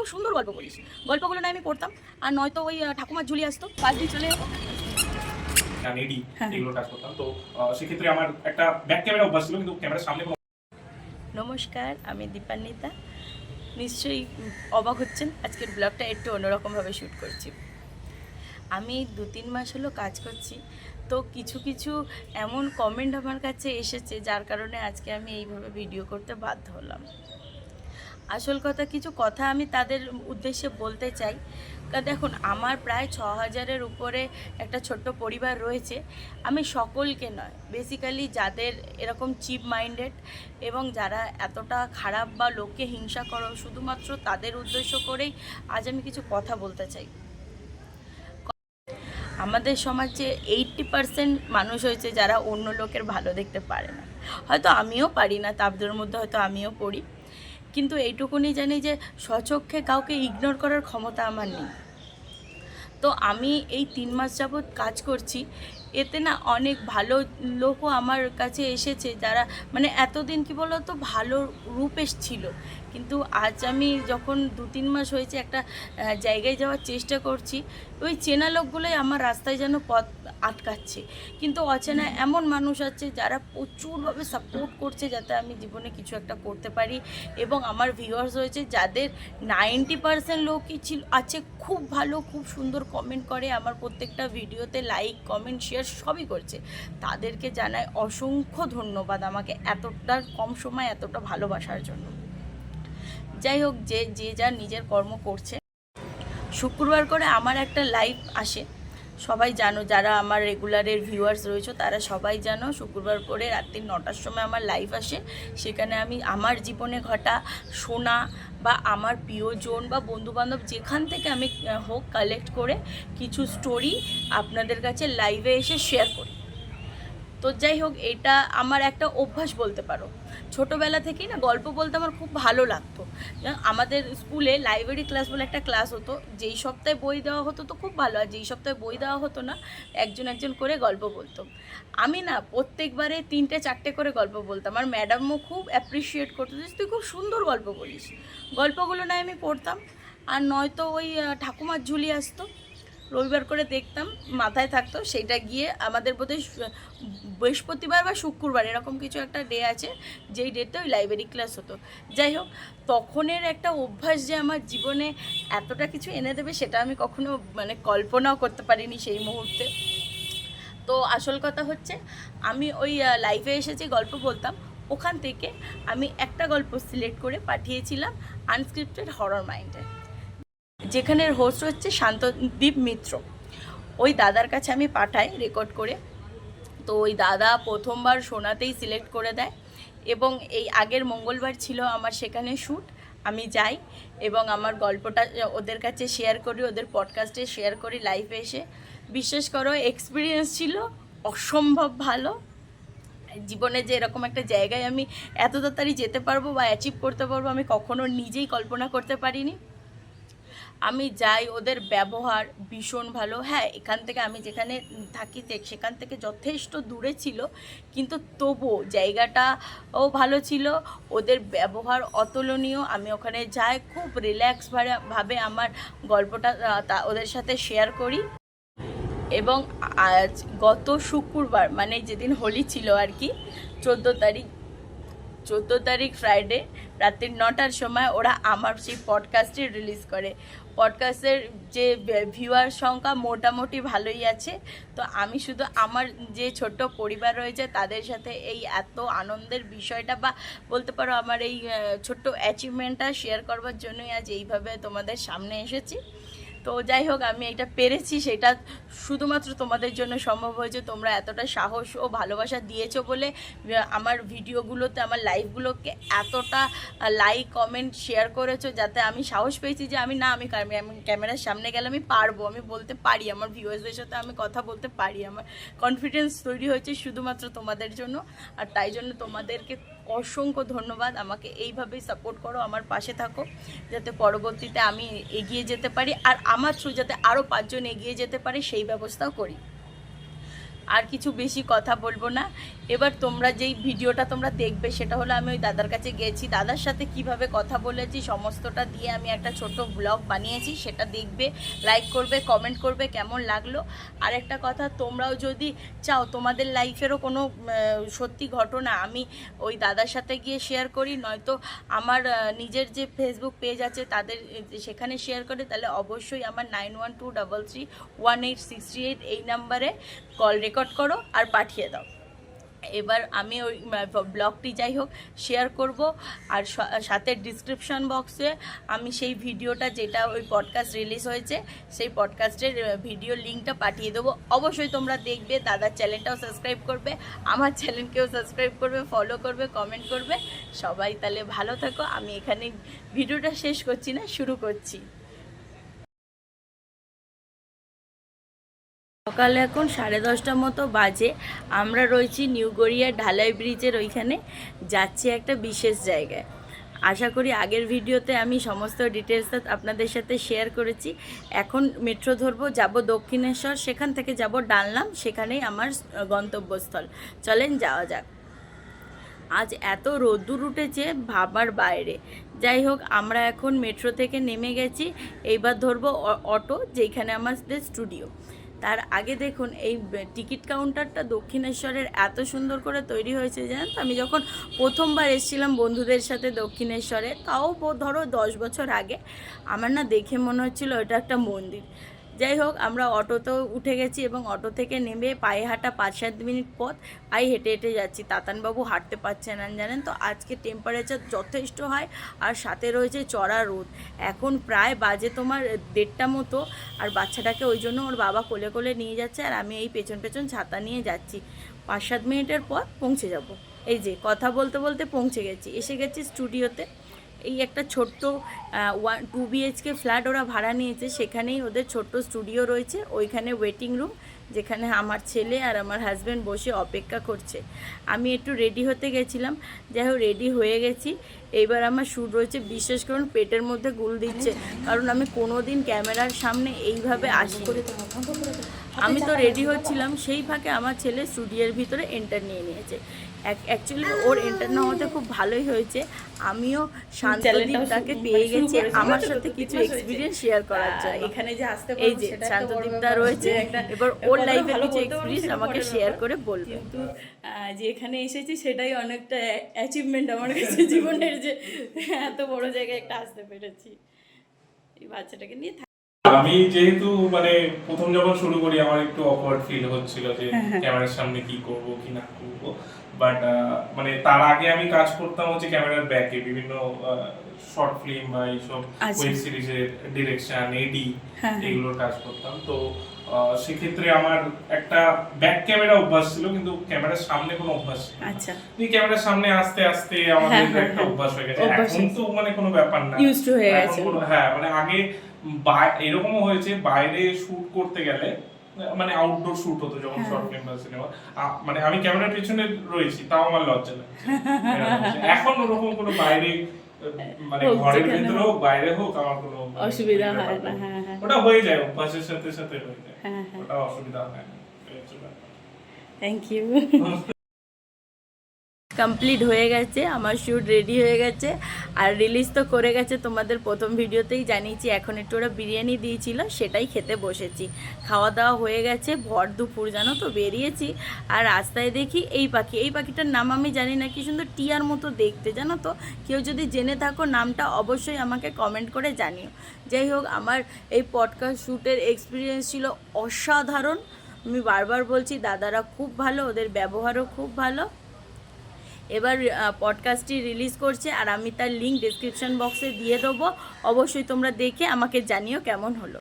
খুব সুন্দর গল্প বলিস। গল্পগুলো না আমি পড়তাম, আর নয়তো ওই ঠাকুমার ঝুলি আসতো, পাশ দিয়ে চলে যেত। আমি এডি এগুলো কাজ করতাম, তো সেক্ষেত্রে আমার একটা ব্যাক ক্যামেরা অভ্যাস ছিল, কিন্তু ক্যামেরার সামনে কোনো। নমস্কার, আমি দীপান্বিতা। নিশ্চয়ই অবাক হচ্ছেন, আজকের ব্লগটা একটু অন্যরকমভাবে শ্যুট করছি। আমি 2-3 মাস হলো কাজ করছি, তো কিছু কিছু এমন কমেন্ট আমার কাছে এসেছে যার কারণে আজকে আমি এইভাবে ভিডিও করতে বাধ্য হলাম। আসল কিছু কথা আমি তাদের উদ্দেশ্যে বলতে চাই। দেখুন, আমার প্রায় 6,000-এর উপরে একটা ছোট্ট পরিবার রয়েছে। আমি সকলকে নয়, বেসিক্যালি যাদের এরকম চিপ মাইন্ডেড এবং যারা এতটা খারাপ বা লোককে হিংসা করো, শুধুমাত্র তাদের উদ্দেশ্য করেই আজ আমি কিছু কথা বলতে চাই। আমাদের সমাজে 80% মানুষ হয়েছে যারা অন্য লোকের ভালো দেখতে পারে না। হয়তো আমিও পারি না, তাদের মধ্যে হয়তো আমিও পড়ি, কিন্তু এইটুকুনি জানি যে স্বচক্ষে কাউকে ইগনোর করার ক্ষমতা আমার নেই। তো আমি এই 3 মাস যাবৎ কাজ করছি, এতে না অনেক ভালো লোকও আমার কাছে এসেছে, যারা মানে এতদিন কি বলতো ভালো রূপ এসছিল, কিন্তু আজ আমি যখন 2-3 মাস হয়েছে একটা জায়গায় যাওয়ার চেষ্টা করছি, ওই চেনা লোকগুলোই আমার রাস্তায় যেন পথ আটকাচ্ছে। কিন্তু অচেনা এমন মানুষ আছে যারা প্রচুরভাবে সাপোর্ট করছে যাতে আমি জীবনে কিছু একটা করতে পারি। এবং আমার ভিউয়ার্স রয়েছে যাদের 90% লোকই আছে খুব ভালো, খুব সুন্দর কমেন্ট করে, আমার প্রত্যেকটা ভিডিওতে লাইক কমেন্ট শেয়ার সবই করছে। তাদেরকে জানাই অসংখ্য ধন্যবাদ আমাকে এতটা কম সময় এতটা ভালোবাসার জন্য। যাই হোক, যে যে যার নিজের কর্ম করছে। শুক্রবার করে আমার একটা লাইভ আসে, সবাই জানো, যারা আমার রেগুলারের ভিউয়ার্স রয়েছে তারা সবাই জানো, শুক্রবার করে রাত্রি 9টার সময় আমার লাইভ আসে। সেখানে আমি আমার জীবনে ঘটা শোনা বা আমার প্রিয়জন বা বন্ধুবান্ধব যেখান থেকে আমি হোক কালেক্ট করে কিছু স্টোরি আপনাদের কাছে লাইভে এসে শেয়ার করি। তো যাই হোক, এটা আমার একটা অভ্যাস বলতে পারো। ছোটোবেলা থেকেই না গল্প বলতে আমার খুব ভালো লাগতো। আমাদের স্কুলে লাইব্রেরি ক্লাস বলে একটা ক্লাস হতো, যেই সপ্তাহে বই দেওয়া হতো তো খুব ভালো, আর যেই সপ্তাহে বই দেওয়া হতো না একজন একজন করে গল্প বলতো। আমি না প্রত্যেকবারে 3-4টে করে গল্প বলতাম, আর ম্যাডামও খুব অ্যাপ্রিসিয়েট করতো যে তুই খুব সুন্দর গল্প বলিস। গল্পগুলো না আমি পড়তাম, আর নয়তো ওই ঠাকুমার ঝুলি আসতো, রবিবার করে দেখতাম, মাথায় থাকতো, সেইটা গিয়ে আমাদের বোধহয় বৃহস্পতিবার বা শুক্রবার এরকম কিছু একটা ডে আছে, যেই ডেতে ওই লাইব্রেরি ক্লাস হতো। যাই হোক, তখনের একটা অভ্যাস যে আমার জীবনে এতটা কিছু এনে দেবে সেটা আমি কখনো মানে কল্পনাও করতে পারিনি সেই মুহূর্তে। তো আসল কথা হচ্ছে, আমি ওই লাইভে এসেছি গল্প বলতাম, ওখান থেকে আমি একটা গল্প সিলেক্ট করে পাঠিয়েছিলাম আনস্ক্রিপ্টেড হরর মাইন্ডে, যেখানের হোস্ট হচ্ছে শান্তদীপ মিত্র। ওই দাদার কাছে আমি পাঠাই রেকর্ড করে, তো ওই দাদা প্রথমবার শোনাতেই সিলেক্ট করে দেয়। এবং এই আগের মঙ্গলবার ছিল আমার সেখানে শ্যুট, আমি যাই এবং আমার গল্পটা ওদের কাছে শেয়ার করি, ওদের পডকাস্টে শেয়ার করি লাইভে এসে। বিশ্বাস করো, এক্সপিরিয়েন্স ছিল অসম্ভব ভালো। জীবনে যে এরকম একটা জায়গায় আমি এত তাড়াতাড়ি যেতে পারবো বা অ্যাচিভ করতে পারবো আমি কখনো নিজেই কল্পনা করতে পারিনি। আমি যাই, ওদের ব্যবহার ভীষণ ভালো। হ্যাঁ, এখান থেকে আমি যেখানে থাকি সেখান থেকে যথেষ্ট দূরে ছিল, কিন্তু তবুও জায়গাটাও ভালো ছিল, ওদের ব্যবহার অতুলনীয়। আমি ওখানে যাই, খুব রিল্যাক্স ভাবে আমার গল্পটা ওদের সাথে শেয়ার করি। এবং আজ গত শুক্রবার মানে যেদিন হোলি ছিল আর কি, 14 তারিখ ফ্রাইডে রাত্রি 9টার সময় ওরা আমার সেই পডকাস্টটি রিলিজ করে। পডকাস্টের যে ভিউয়ার সংখ্যা মোটামুটি ভালোই আছে। তো আমি শুধু আমার যে ছোট্ট পরিবার রয়েছে তাদের সাথে এই এত আনন্দের বিষয়টা বা বলতে পারো আমার এই ছোট্ট অ্যাচিভমেন্টটা শেয়ার করবার জন্যই আজ এইভাবে তোমাদের সামনে এসেছি। তো যাই হোক, আমি এটা পেরেছি সেটা শুধুমাত্র তোমাদের জন্য সম্ভব হয়েছে। তোমরা এতটা সাহস ও ভালোবাসা দিয়েছো বলে আমার ভিডিওগুলোতে, আমার লাইভগুলোকে এতটা লাইক কমেন্ট শেয়ার করেছো, যাতে আমি সাহস পেয়েছি যে আমি ক্যামেরার সামনে গেলে আমি পারবো, আমি বলতে পারি, আমার ভিউয়ার্সদের সাথে আমি কথা বলতে পারি। আমার কনফিডেন্স তৈরি হয়েছে শুধুমাত্র তোমাদের জন্য, আর তাই জন্য তোমাদেরকে অসংখ্য ধন্যবাদ। আমাকে এইভাবেই সাপোর্ট করো, আমার পাশে থাকো, যাতে পরবর্তীতে আমি এগিয়ে যেতে পারি, আর আমার থ্রু যাতে আরও 5 জন এগিয়ে যেতে পারে সেই ব্যবস্থাও করি। আর কিছু বেশি কথা বলবো না। এবার তোমরা যেই ভিডিওটা তোমরা দেখবে সেটা হলো আমি ওই দাদার কাছে গেছি, দাদার সাথে কিভাবে কথা বলেছি সমস্তটা দিয়ে আমি একটা ছোট ব্লগ বানিয়েছি, সেটা দেখবে, লাইক করবে, কমেন্ট করবে কেমন লাগলো। আর একটা কথা, তোমরাও যদি চাও তোমাদের লাইফেরও কোনো সত্যি ঘটনা আমি ওই দাদার সাথে গিয়ে শেয়ার করি, নয়তো আমার নিজের যে ফেসবুক পেজ আছে তাদের সেখানে শেয়ার করে, তাহলে অবশ্যই আমার 9123331868 এই নাম্বারে কল রেকর্ড করো আর পাঠিয়ে দাও। এবার আমি ওই ব্লগটি যাই হোক শেয়ার করব, আর সাথে ডিসক্রিপশন বক্সে আমি সেই ভিডিওটা যেটা ওই পডকাস্ট রিলিজ হয়েছে সেই পডকাস্টের ভিডিও লিঙ্কটা পাঠিয়ে দেবো। অবশ্যই তোমরা দেখবে, দাদার চ্যানেলটাও সাবস্ক্রাইব করবে, আমার চ্যানেলকেও সাবস্ক্রাইব করবে, ফলো করবে, কমেন্ট করবে। সবাই তাহলে ভালো থাকো। আমি এখানে ভিডিওটা শেষ করছি না, শুরু করছি। সকালে এখন 10:30 মতো বাজে। আমরা রয়েছি নিউ গড়িয়া ঢালাই ব্রিজের ওইখানে, যাচ্ছি একটা বিশেষ জায়গায়। আশা করি আগের ভিডিওতে আমি সমস্ত ডিটেলসটা আপনাদের সাথে শেয়ার করেছি। এখন মেট্রো ধরবো, যাব দক্ষিণেশ্বর, সেখান থেকে যাব ডানলাম, সেখানেই আমার গন্তব্যস্থল। চলেন যাওয়া যাক। আজ এত রোদ্দুর উঠেছে ভাবার বাইরে। যাই হোক, আমরা এখন মেট্রো থেকে নেমে গেছি, এইবার ধরবো অটো, যেখানে আমাদের স্টুডিও। তার আগে দেখুন এই টিকিট কাউন্টারটা দক্ষিণেশ্বরের এত সুন্দর করে তৈরি হয়েছে, জানেন তো? আমি যখন প্রথমবার এসেছিলাম বন্ধুদের সাথে দক্ষিণেশ্বরে, তাও ধরো 10 বছর আগে, আমার না দেখে মনে হচ্ছিল এটা একটা মন্দির। যাই হোক, আমরা অটোতেও উঠে গেছি এবং অটো থেকে নেমে পায়ে হাঁটা 5-7 মিনিট পথ পায়ে হেঁটে হেঁটে যাচ্ছি। তাতানবাবু হাঁটতে পারছেন না, জানেন তো? আজকে টেম্পারেচার যথেষ্ট হয় আর সাথে রয়েছে চড়া রোদ। এখন প্রায় বাজে তোমার 1:30 মতো, আর বাচ্চাটাকে ওই জন্য ওর বাবা কোলে কোলে নিয়ে যাচ্ছে, আর আমি এই পেছন পেছন ছাতা নিয়ে যাচ্ছি। 5-7 মিনিটের পর পৌঁছে যাব। এই যে কথা বলতে বলতে পৌঁছে গেছি, এসে গেছি স্টুডিওতে। এই একটা ছোট্ট 2 BHK ফ্ল্যাট ওরা ভাড়া নিয়েছে, সেখানেই ওদের ছোট্ট স্টুডিও রয়েছে। ওইখানে ওয়েটিং রুম, যেখানে আমার ছেলে আর আমার হাজব্যান্ড বসে অপেক্ষা করছে। আমি একটু রেডি হতে গেছিলাম, যাই হোক রেডি হয়ে গেছি। এইবার আমার শ্যুট রয়েছে। বিশ্বাস করুন পেটের মধ্যে গুল দিচ্ছে, কারণ আমি কোনো দিন ক্যামেরার সামনে এইভাবে আসি। আমি তো রেডি হচ্ছিলাম, সেই ফাঁকে আমার ছেলে স্টুডিওর ভিতরে এন্টার নিয়ে নিয়েছে। অ্যাকচুয়ালি ওর এন্টার না হতে খুব ভালোই হয়েছে। আমিও শান্তদীপদাকে পেয়ে গেছি আমার সাথে কিছু এক্সপিরিয়েন্স শেয়ার করার জন্য। এখানে যে আসতে এই যে শান্তদীপদা রয়েছে, এবার ওর লাইফের কিছু এক্সপিরিয়েন্স আমাকে শেয়ার করে বলবে। কিন্তু যে এখানে এসেছি সেটাই অনেকটা অ্যাচিভমেন্ট আমার কাছে জীবনের, যে এত বড় জায়গায় একটা আসতে পেরেছি এই বাচ্চাটাকে নিয়ে। আমি যেহেতু মানে প্রথম যখন শুরু করি আমার একটু অকওয়ার্ড ফিল হচ্ছিল যে ক্যামেরার সামনে কি করব কি না করব, বাট মানে তার আগে আমি কাজ করতাম হচ্ছে ক্যামেরার ব্যাকে বিভিন্ন শর্ট ফিল্ম বা এইসব ওয়েব সিরিজের ডিরেকশন, এডি এগুলোর কাজ করতাম। তো সেক্ষেত্রে আমার একটা ব্যাক ক্যামেরা অভ্যাস ছিল, কিন্তু ক্যামেরার সামনে কোনো অভ্যাস ছিল না। আচ্ছা, তুই ক্যামেরার সামনে আস্তে আস্তে আমাদের একটা অভ্যাস হয়ে গেছে। এখন তো মানে কোনো ব্যাপার না, ইউজড হয়ে গেছে। হ্যাঁ, মানে আগে এরকমও হয়েছে বাইরে শুট করতে গেলে, মানে আউটডোর শুট হতো যখন শর্ট ফিল্ম বা সিনেমা, মানে আমি ক্যামেরার পেছনে রয়েছি তাও আমার লজ্জা লাগে। এখন ওরকম কোনো বাইরে মানে ঘরের ভিতরে হোক বাইরে হোক আমার কোনো অসুবিধা হয় না। ওটা হয়ে যায়, অভ্যাসের সাথে সাথে হয়ে যায়, ওটা অসুবিধা হয় না। Thank you. কমপ্লিট হয়ে গেছে, আমার শ্যুট রেডি হয়ে গেছে, আর রিলিজ তো করে গেছে। তোমাদের প্রথম ভিডিওতেই জানিয়েছি। এখন একটু ওরা বিরিয়ানি দিয়েছিল, সেটাই খেতে বসেছি। খাওয়া দাওয়া হয়ে গেছে, ভর দুপুর জানো তো বেরিয়েছি। আর রাস্তায় দেখি এই পাখিটার নাম আমি জানি না, কি সুন্দর টিয়ার মতো দেখতে, জানো তো? কেউ যদি জেনে থাকো নামটা অবশ্যই আমাকে কমেন্ট করে জানিও। যাই হোক, আমার এই পডকাস্ট শ্যুটের এক্সপিরিয়েন্স ছিল অসাধারণ। আমি বারবার বলছি, দাদারা খুব ভালো, ওদের ব্যবহারও খুব ভালো। এবার পডকাস্টটি রিলিজ করছে, আর আমি তার লিঙ্ক ডেসক্রিপশন বক্সে দিয়ে দেবো। অবশ্যই তোমরা দেখে আমাকে জানিও কেমন হলো।